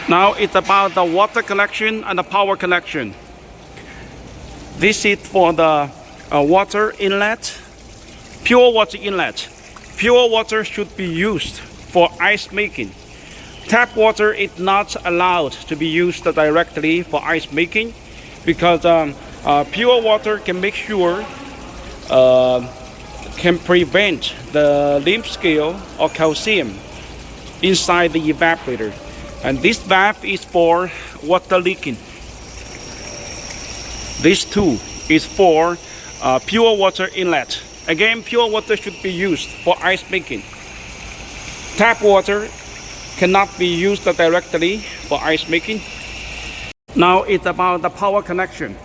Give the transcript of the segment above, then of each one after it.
Now it's about the water connection and the power connection. This is for the water inlet, pure water inlet. Pure water should be used for ice making. Tap water is not allowed to be used directly for ice making because pure water can make sure can prevent the lymph scale or calcium inside the evaporator, and this valve is for water leaking. This too is for pure water inlet. Again, pure water should be used for ice making. Tap water cannot be used directly for ice making. Now it's about the power connection.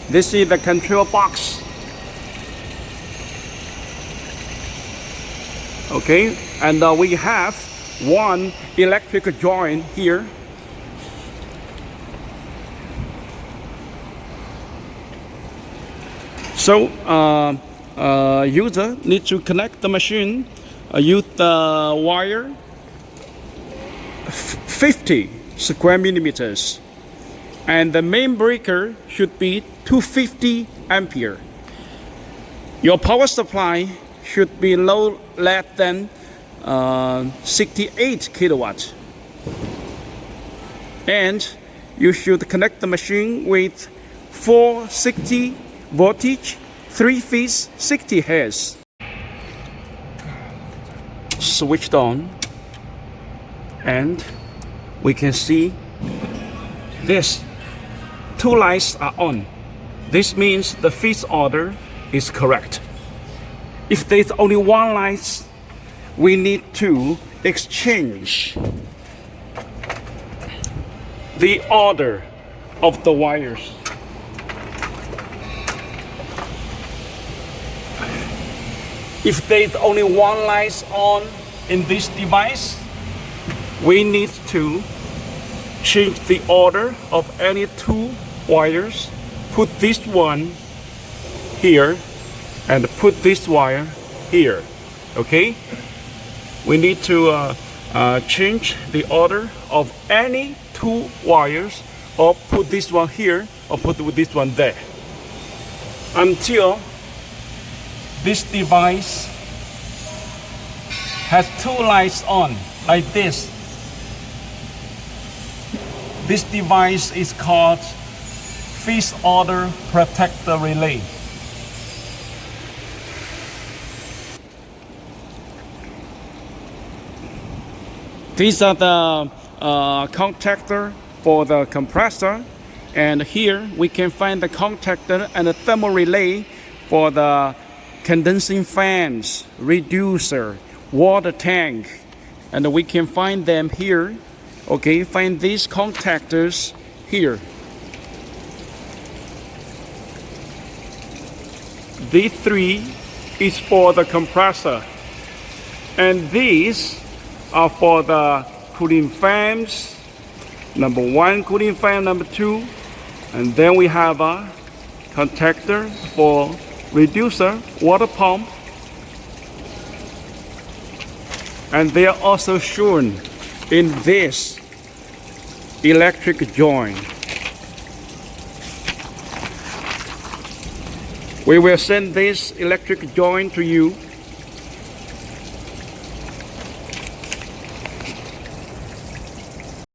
This is the control box. Okay, and we have one electric joint here. So user needs to connect the machine, use the wire 50 square millimeters, and the main breaker should be 250 ampere. Your power supply should be less than 68 kilowatts, and you should connect the machine with 460 voltage, 3 phase, 60 hertz. Switched on, and we can see this 2 lights are on. This means the phase order is correct. If there's only 1 light, we need to exchange the order of the wires. If there's only 1 light on in this device, we need to change the order of any 2 wires. Put this one here and put this wire here. Okay? We need to change the order of any 2 wires, or put this one here or put this one there, until this device has 2 lights on like this. This device is called phase order protector relay. These are the contactor for the compressor, and here we can find the contactor and the thermal relay for the condensing fans, reducer, water tank, and we can find them here. Okay, find these contactors here. These 3 is for the compressor, and these are for the cooling fans, number 1 cooling fan, number 2, and then we have a contactor for reducer, water pump, and they are also shown in this electric joint. We will send this electric joint to you